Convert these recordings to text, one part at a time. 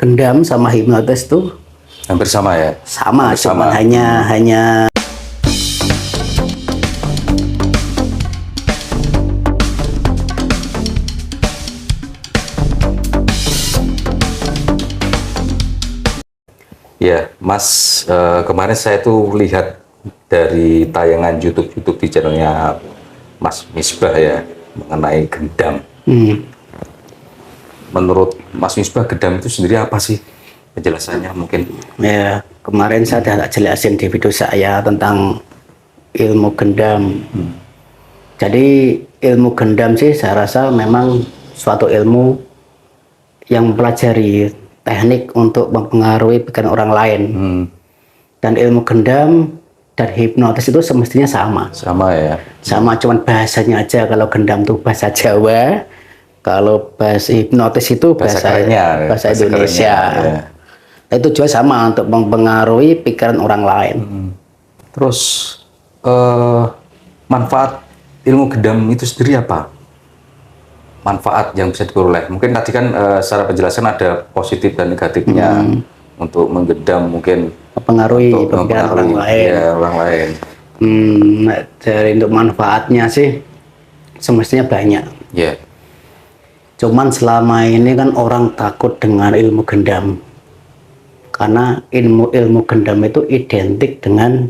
gendam sama hipnotis tuh Hampir sama ya? sama, Hampir cuman sama. hanya Ya, Mas, kemarin saya tuh lihat dari tayangan YouTube di channelnya Mas Misbah ya, mengenai gendam. Menurut Mas Misbah, gendam itu sendiri apa sih? Penjelasannya mungkin. ya kemarin saya udah jelasin di video saya tentang ilmu gendam. Jadi ilmu gendam sih saya rasa memang suatu ilmu yang mempelajari teknik untuk mempengaruhi pikiran orang lain. Dan ilmu gendam dan hipnotis itu semestinya sama. Sama ya? Sama, cuman bahasanya aja. Kalau gendam itu bahasa Jawa, kalau bahasa hipnotis itu bahasa Indonesia. Kerennya, ya. Itu juga sama untuk mempengaruhi pikiran orang lain. Terus manfaat ilmu gendam itu sendiri apa? Manfaat yang bisa diperoleh. Mungkin tadi kan secara penjelasan ada positif dan negatifnya untuk menggendam, mungkin Mempengaruhi untuk pikiran orang lain. Ya, orang lain. Dari untuk manfaatnya sih semestinya banyak. Ya. Cuman selama ini kan orang takut dengan ilmu gendam. Karena ilmu gendam itu identik dengan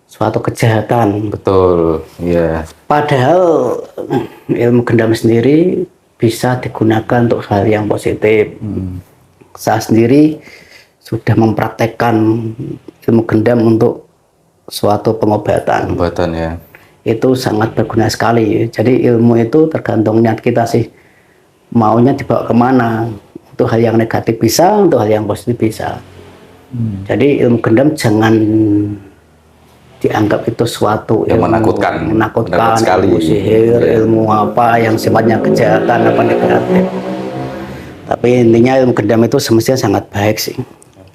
suatu kejahatan. Betul, ya. Padahal ilmu gendam sendiri bisa digunakan untuk hal yang positif. Saya sendiri sudah mempraktekkan ilmu gendam untuk suatu pengobatan. Pengobatan ya. Itu sangat berguna sekali. Jadi ilmu itu tergantung niat kita sih. Maunya dibawa kemana. Untuk hal yang negatif bisa, untuk hal yang positif bisa. Jadi ilmu gendam jangan dianggap itu suatu Yang ilmu menakutkan sekali. ilmu sihir, ilmu apa yang sifatnya kejahatan apa negatif. Tapi intinya ilmu gendam itu semestinya sangat baik sih.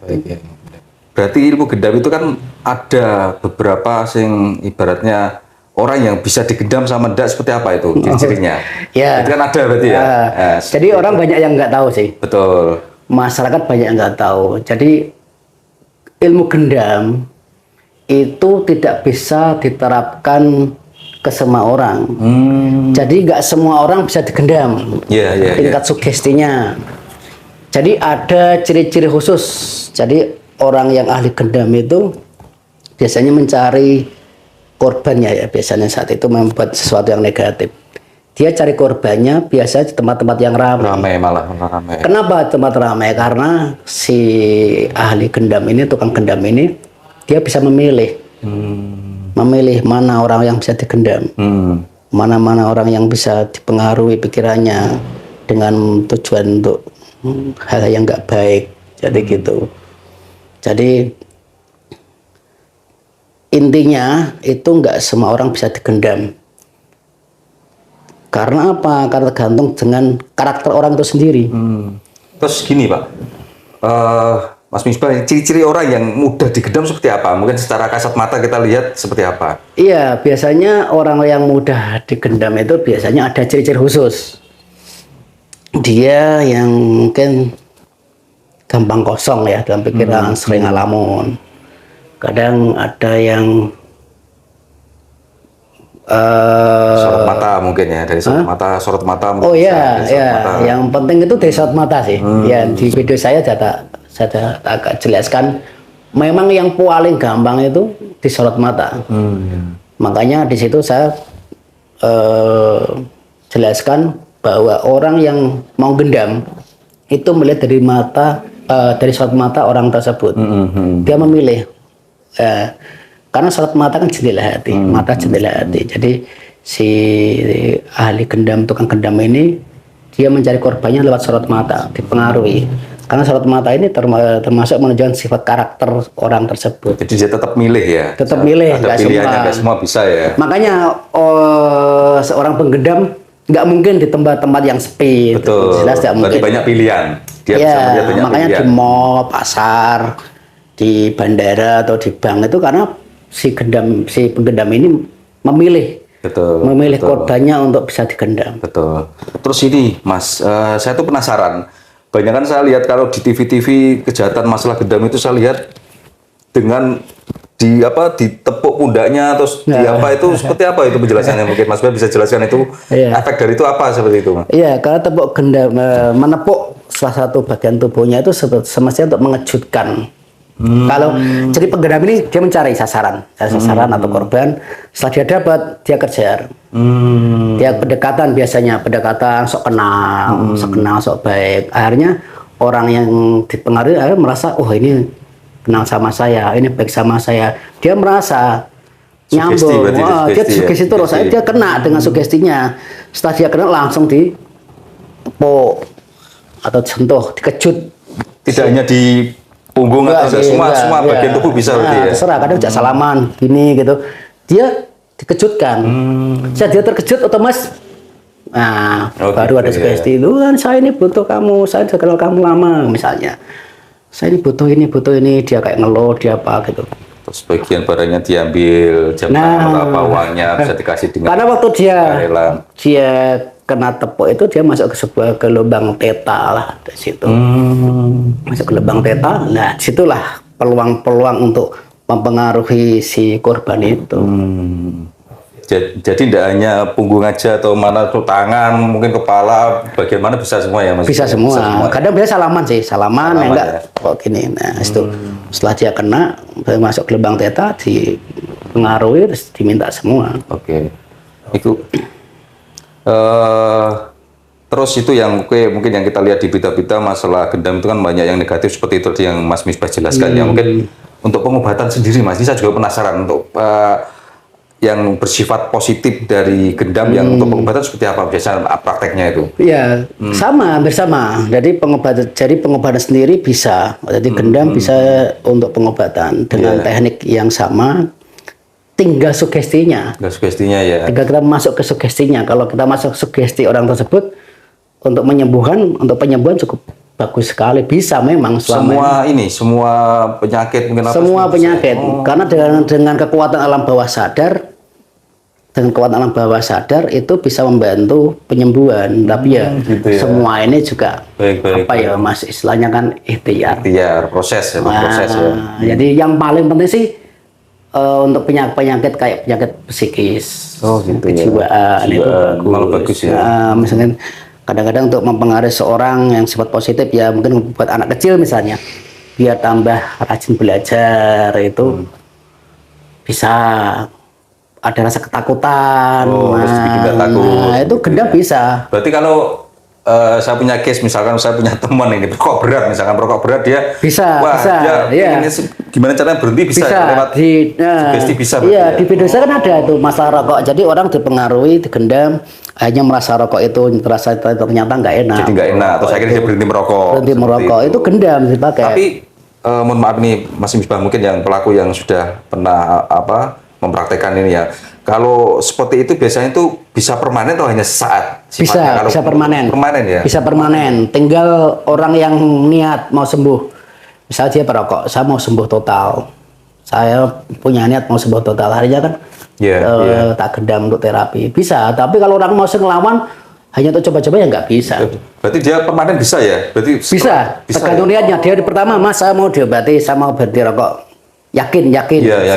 Baik, ya. Berarti ilmu gendam itu kan ada beberapa sing ibaratnya orang yang bisa digendam sama ndak, seperti apa itu ciri-cirinya? Ya. Itu kan ada berarti ya. Jadi orang banyak yang nggak tahu sih. Betul. Masyarakat banyak yang nggak tahu. Jadi ilmu gendam itu tidak bisa diterapkan ke semua orang. Jadi nggak semua orang bisa digendam. Tingkat sugestinya. Jadi ada ciri-ciri khusus. Jadi orang yang ahli gendam itu biasanya mencari korbannya ya. Biasanya saat itu membuat sesuatu yang negatif. Dia cari korbannya biasanya di tempat-tempat yang ramai. Ramai. Kenapa tempat ramai? Karena si ahli gendam ini, tukang gendam ini, dia bisa memilih. Memilih mana orang yang bisa digendam. Mana-mana orang yang bisa dipengaruhi pikirannya dengan tujuan untuk hal yang nggak baik. Jadi gitu. Jadi intinya itu nggak semua orang bisa digendam. Karena apa? Karena tergantung dengan karakter orang itu sendiri. Terus gini Pak, Mas Misbah, ciri-ciri orang yang mudah digendam seperti apa? Mungkin secara kasat mata kita lihat seperti apa? Iya, biasanya orang yang mudah digendam itu biasanya ada ciri-ciri khusus. Dia yang mungkin gampang kosong ya dalam pikiran, sering ngalamun. Kadang ada yang sorot mata mungkin ya, dari sorot mata, sorot mata. Oh iya, ya. Yang penting itu dari sorot mata sih. Ya, di video saya saya agak jelaskan. Memang yang paling gampang itu di sorot mata. Makanya di situ saya jelaskan bahwa orang yang mau gendam itu melihat dari mata, dari sorot mata orang tersebut. Dia memilih. Karena sorot mata kan jendela hati, mata jendela hati. Jadi si ahli gendam, tukang gendam ini dia mencari korbannya lewat sorot mata, dipengaruhi. Karena sorot mata ini termasuk menunjukkan sifat karakter orang tersebut. Jadi dia tetap milih ya? Tetap milih, ada pilihannya, nggak semua bisa ya? Makanya seorang penggendam nggak mungkin di tempat-tempat yang sepi. Betul. Jelas nggak mungkin. Banyak pilihan. Dia ya, bisa melihat banyak makanya pilihan. Di mall, pasar, di bandara atau di bank itu karena si penggendam ini memilih korbannya untuk bisa digendam. Betul. Terus ini Mas, saya tuh penasaran, banyak kan saya lihat kalau di TV-TV kejahatan masalah gendam itu saya lihat dengan ditepuk pundaknya terus di apa itu seperti apa itu penjelasannya, mungkin Mas Bay bisa jelaskan itu efek dari itu apa seperti itu, Mas? Iya, kalau tepuk gendam menepuk salah satu bagian tubuhnya itu semestinya untuk mengejutkan. Kalau jadi penggendam ini dia mencari sasaran atau korban. Setelah dia dapat, dia kejar. Dia pendekatan sok kenal, sok baik. Akhirnya orang yang dipengaruhi akhirnya merasa, oh ini kenal sama saya, ini baik sama saya. Dia merasa nyambung. Dia sugesti terus. Dia kena dengan sugestinya. Setelah dia kena langsung ditepuk atau sentuh, dikejut. Tidak hanya di punggung atau semua bagian tubuh bisa berarti ya. Terserah, kadang bisa salaman gini gitu. Dia dikejutkan. Saat dia terkejut otomatis baru ada sugesti itu kan, saya ini butuh kamu, saya sudah kenal kamu lama misalnya. Saya ini butuh ini, dia kayak ngeluh, dia apa gitu. Terus bagian barangnya diambil, jam tangan atau apa uangnya bisa dikasih dengan. Karena waktu dia kena tepuk itu dia masuk ke lubang teta lah di situ. Masuk ke lubang teta, nah disitulah peluang untuk mempengaruhi si korban itu. Jadi tidak hanya punggung aja atau mana tuh tangan, mungkin kepala, bagian mana bisa semua ya Mas? Bisa semua. Kadang biasa salaman enggak kok gini. Nah, itu setelah dia kena masuk ke lubang teta dipengaruhi terus diminta semua. Oke. Itu terus itu yang mungkin yang kita lihat di berita-berita masalah gendam itu kan banyak yang negatif seperti itu yang Mas Misbah jelaskan ya. Mungkin untuk pengobatan sendiri Mas, ini saya juga penasaran untuk yang bersifat positif dari gendam yang untuk pengobatan seperti apa biasanya prakteknya itu? Iya, hampir sama. Jadi pengobatan sendiri bisa. Jadi gendam bisa untuk pengobatan dengan teknik yang sama. Tinggal sugestinya. Ya. Tinggal kita masuk ke sugestinya. Kalau kita masuk sugesti orang tersebut untuk penyembuhan cukup bagus sekali, bisa memang semua penyakit mungkin apa semua penyakit karena dengan kekuatan alam bawah sadar itu bisa membantu penyembuhan, tapi gitu ya. Semua ini juga ya Mas, istilahnya kan ikhtiar proses ya. Jadi yang paling penting sih untuk penyakit kayak penyakit psikis, kejiwaan itu bagus ya. Misalnya kadang-kadang untuk mempengaruhi seorang yang sifat positif ya, mungkin buat anak kecil misalnya biar tambah rajin belajar itu bisa ada rasa ketakutan. Nah, itu gendam bisa. Berarti kalau saya punya case, misalkan saya punya teman ini perokok berat dia bisa ini gimana caranya berhenti bisa lewat sugesti bisa. Iya, di Indonesia kan ada itu masalah rokok. Jadi orang dipengaruhi, digendam, akhirnya merasa rokok itu ternyata nggak enak. Jadi nggak enak, atau akhirnya dia berhenti merokok. Itu gendam dipakai. Tapi mohon maaf nih Mas Misbah, mungkin yang pelaku yang sudah pernah mempraktekkan ini ya. Kalau seperti itu biasanya itu bisa permanen atau hanya sesaat? Bisa permanen. Ya. Bisa permanen. Tinggal orang yang niat mau sembuh. Misalnya dia perokok, saya mau sembuh total. Saya punya niat mau sembuh total. Harinya kan tak gendam untuk terapi. Bisa. Tapi kalau orang mau ngelawan hanya untuk coba-coba ya nggak bisa. Berarti dia permanen bisa ya? Berarti bisa. Tergantung niatnya. Dia pertama, Mas saya mau diobati, saya mau berhenti rokok. Yakin.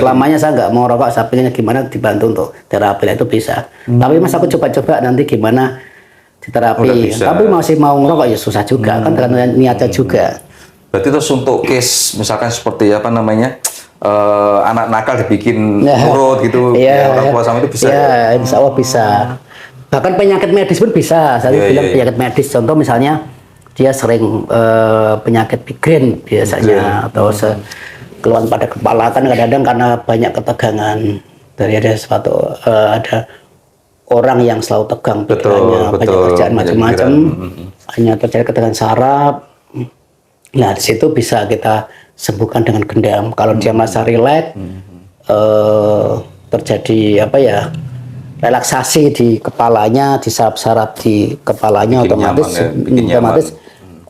Selamanya saya nggak mau rokok, sapinya gimana dibantu untuk terapi itu bisa. Tapi Mas aku coba-coba nanti gimana di terapi. Tapi masih mau ngerokok ya susah juga kan, dengan niatnya juga. Berarti terus untuk case misalkan seperti anak nakal dibikin nurut gitu, orang tua sama itu bisa. Insya Allah bisa. Bahkan penyakit medis pun bisa. Saya bilang penyakit medis, contoh misalnya dia sering penyakit migrain biasanya atau keluhan pada kepala kan kadang-kadang karena banyak ketegangan dari ada orang yang selalu tegang pikirannya, banyak kerjaan macam-macam, hanya terjadi ketegangan saraf. Nah di situ bisa kita sembuhkan dengan gendam. Kalau dia merasa rileks, terjadi relaksasi di kepalanya, di saraf-saraf di kepalanya, otomatis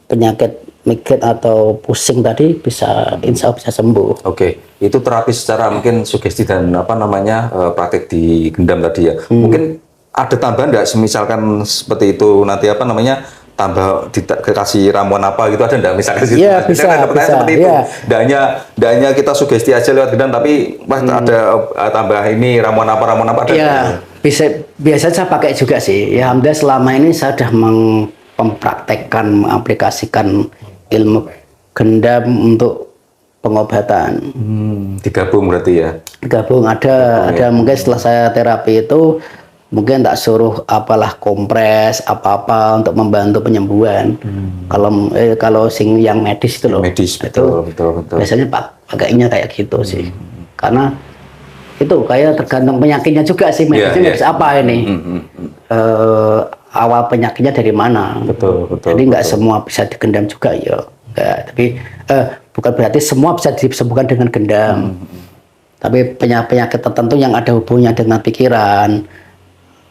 penyakit migrain atau pusing tadi insya Allah bisa sembuh. Oke, itu terapi secara mungkin sugesti dan praktek di gendam tadi ya. Mungkin ada tambahan nggak, misalkan seperti itu nanti tambah dikasih ramuan apa gitu, ada enggak misalkan gitu? Iya, Mas? bisa, Saya ada pertanyaan bisa, seperti itu. iya. Enggak hanya kita sugesti aja lewat gendam, tapi wah ada tambah ini ramuan apa ada. Iya, bisa biasa saya pakai juga sih. Ya alhamdulillah selama ini saya sudah mempraktekkan, mengaplikasikan ilmu gendam untuk pengobatan. Digabung berarti ya. Gabung ada mungkin setelah saya terapi itu mungkin tak suruh apalah kompres apa-apa untuk membantu penyembuhan. Kalau sing yang medis itu loh. Medis, itu betul. biasanya pakainya kayak gitu sih. Karena itu kayak tergantung penyakitnya juga sih, medisnya medis apa ini. Awal penyakitnya dari mana. Betul. Jadi nggak semua bisa digendam juga ya. Enggak, tapi bukan berarti semua bisa disembuhkan dengan gendam. Tapi penyakit tertentu yang ada hubungannya dengan pikiran,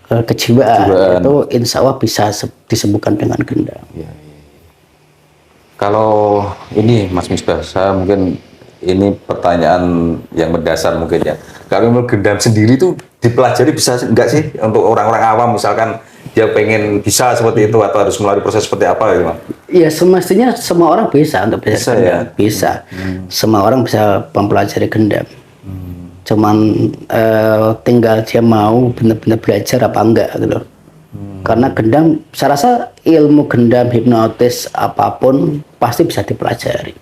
kejiwaan, itu insya Allah bisa disembuhkan dengan gendam. Kalau ini Mas Misbah, saya mungkin ini pertanyaan yang mendasar mungkin ya. Kalau ilmu gendam sendiri itu dipelajari bisa enggak sih untuk orang-orang awam, misalkan dia pengen bisa seperti itu atau harus melalui proses seperti apa gitu, Mas? Iya, semestinya semua orang bisa untuk belajar gendam. Ya? Bisa. Semua orang bisa mempelajari gendam. Cuman tinggal dia mau benar-benar belajar apa enggak gitu loh. Karena gendam, saya rasa ilmu gendam, hipnotis apapun pasti bisa dipelajari.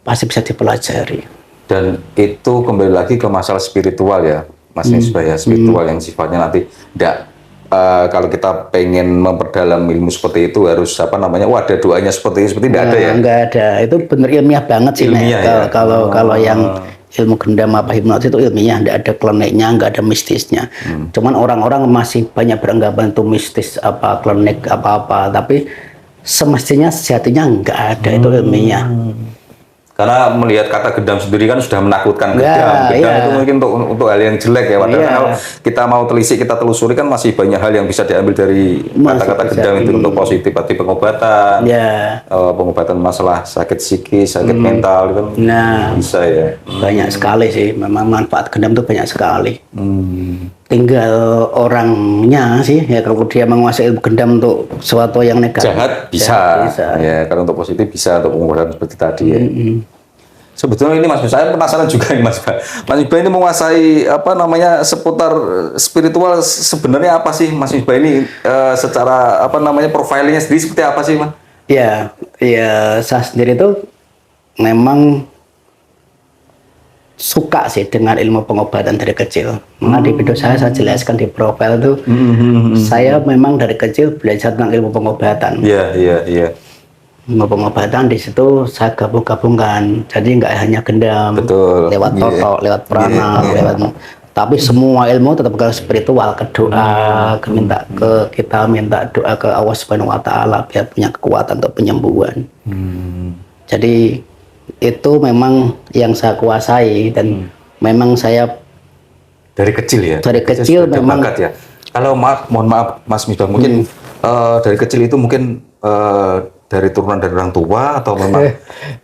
Pasti bisa dipelajari. Dan itu kembali lagi ke masalah spiritual ya, Mas Misbah ya, spiritual yang sifatnya nanti enggak kalau kita pengen memperdalam ilmu seperti itu harus apa namanya, wah ada doanya seperti enggak ada ya? Enggak ada, itu benar ilmiah banget sih. Ilmiah, Nek. ya? Kalau yang ilmu gendam apa hipnotis itu ilmiah, enggak ada kliniknya, enggak ada mistisnya. Cuman orang-orang masih banyak beranggapan itu mistis apa klinik apa-apa, tapi semestinya sejatinya enggak ada, itu ilmiah. Karena melihat kata gendam sendiri kan sudah menakutkan. Ya, Gendam ya. itu mungkin untuk hal yang jelek ya. Padahal Ya. kalau kita mau telisik, kita telusuri kan masih banyak hal yang bisa diambil dari kata-kata gendam itu untuk positif, arti pengobatan, Ya. pengobatan masalah sakit psikis, sakit mental itu kan Nah, bisa ya. banyak sekali sih. Memang manfaat gendam itu banyak sekali. Tinggal orangnya sih, ya kalau dia menguasai ilmu gendam untuk sesuatu yang negatif. Jahat bisa. bisa. Ya, kalau untuk positif bisa, untuk pengobatan seperti tadi ya. Sebetulnya ini Mas, saya penasaran juga nih Mas Iqbal. Mas Iqbal ini menguasai apa namanya seputar spiritual sebenarnya apa sih Mas Iqbal ini secara apa namanya profilingnya sendiri seperti apa sih Mas? Ya, saya sendiri itu memang suka sih dengan ilmu pengobatan dari kecil. Maka di video saya jelaskan di profil itu, saya memang dari kecil belajar tentang ilmu pengobatan. Iya. Ilmu pengobatan di situ saya gabung-gabungkan. Jadi nggak hanya gendam, Betul. lewat totok, lewat prana, lewat tapi semua ilmu tetap ke spiritual, ke doa, kita minta doa ke Allah Subhanahu wa taala biar punya kekuatan untuk penyembuhan. Jadi itu memang yang saya kuasai dan memang saya dari kecil ya. Dari kecil sudah memang bakat ya. Kalau mohon maaf Mas Misbah, mungkin dari kecil itu mungkin dari turunan dari orang tua atau memang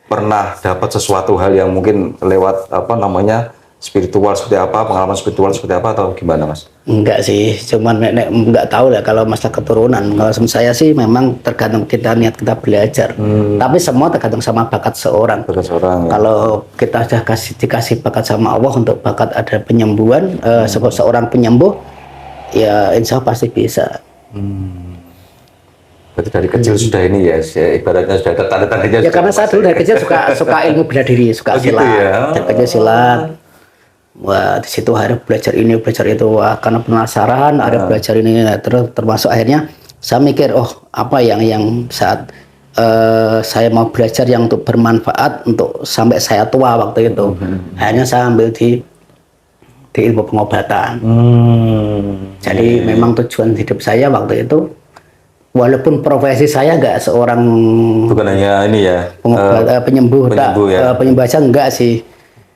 pernah dapat sesuatu hal yang mungkin lewat apa namanya spiritual seperti apa, pengalaman spiritual seperti apa atau gimana Mas? Enggak sih, cuman enggak tahu lah kalau masalah keturunan. Kalau saya sih memang tergantung kita niat kita belajar. Tapi semua tergantung sama bakat seorang. Bakat seorang. Ya. Kalau kita sudah dikasih bakat sama Allah untuk bakat ada penyembuhan, seorang penyembuh, ya insya Allah pasti bisa. Berarti dari kecil sudah ini ya, ibaratnya sudah ada tanda-tandanya. Ya karena saya dulu dari kecil suka ilmu bela diri, suka silat. Gitu ya? Dari kecil silat. Wah, di situ harus belajar ini, belajar itu. Wah, karena penasaran, ada belajar ini. Terus termasuk akhirnya saya mikir, oh apa yang saat saya mau belajar yang untuk bermanfaat untuk sampai saya tua waktu itu. Akhirnya saya ambil di ilmu pengobatan. Jadi memang tujuan hidup saya waktu itu, walaupun profesi saya nggak seorang bukan hanya ini ya penyembuh ya. penyembuh aja enggak sih.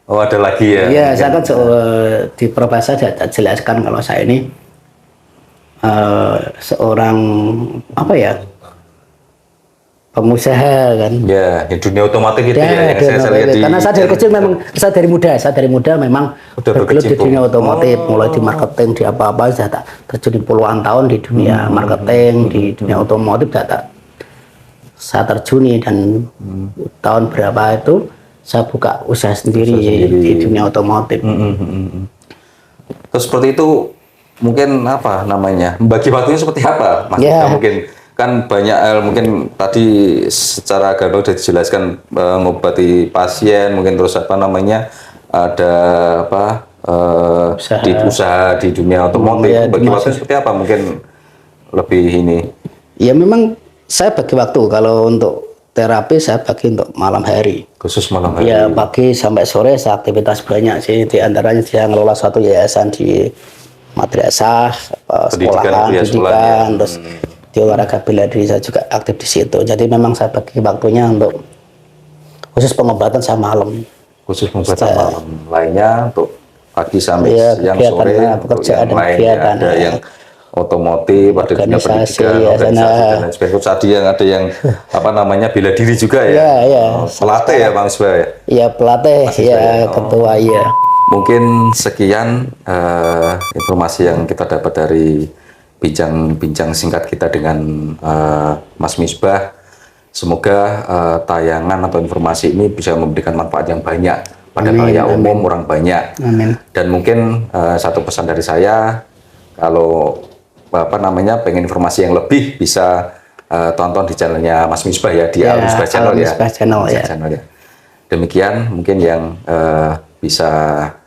Oh ada lagi ya? Iya, saya kan di profesi saya jelaskan kalau saya ini seorang apa ya, pengusaha kan. Ya, di dunia otomotif itu Ya, ya, yang saya lihat di karena saya dari kecil memang saya dari muda memang Udah bergelut di berkecimpung. dunia otomotif, mulai di marketing di apa-apa sudah tak terjun puluhan tahun di dunia marketing, di dunia otomotif sudah tak saya terjuni dan tahun berapa itu saya buka usaha sendiri, di dunia otomotif. Terus seperti itu mungkin apa namanya? Bagi waktunya seperti apa, Mas? Ya. Mungkin kan banyak hal, mungkin tadi secara agak sudah dijelaskan ngobati pasien, mungkin terus apa namanya ada apa di usaha di dunia otomotif. Ya, Bagi waktu seperti apa? Mungkin lebih ini. Ya memang saya bagi waktu kalau untuk terapi saya bagi untuk malam hari. Khusus malam hari. Ya pagi sampai sore saya aktivitas banyak sih, di antaranya saya ngelola suatu yayasan di madrasah, sekolahan, pendidikan, terus di olahraga bela diri saya juga aktif di situ. Jadi memang saya bagi waktunya untuk khusus pengobatan sama malam. Khusus pengobatan malam, lainnya untuk pagi sampai Ya, siang kegiatan, sore untuk pekerjaan yang dan lain kegiatan, ada yang otomotif, ada dunia organisasi, pendidikan, ya, organisasi dan lain sebagainya. Terus ada yang apa namanya bela diri juga ya. Ya. Pelatih ya Bang Misbah ya. Ya pelatih, ya ketua ya. Mungkin sekian informasi yang kita dapat dari bincang-bincang singkat kita dengan Mas Misbah. Semoga tayangan atau informasi ini bisa memberikan manfaat yang banyak pada khalayak umum, orang banyak. Amin. Dan mungkin satu pesan dari saya, kalau apa namanya pengen informasi yang lebih bisa tonton di channelnya Mas Misbah ya, di Al Misbah Channel ya. Misbah Channel ya. Ya. Demikian mungkin yang bisa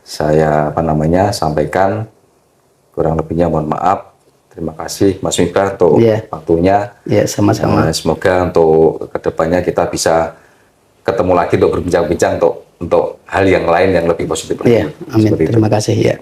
saya apa namanya sampaikan, kurang lebihnya mohon maaf. Terima kasih Mas Misbah untuk waktunya. Ya, sama-sama. Semoga untuk kedepannya kita bisa ketemu lagi untuk berbincang-bincang untuk hal yang lain yang lebih positif. Iya, amin. Terima kasih ya.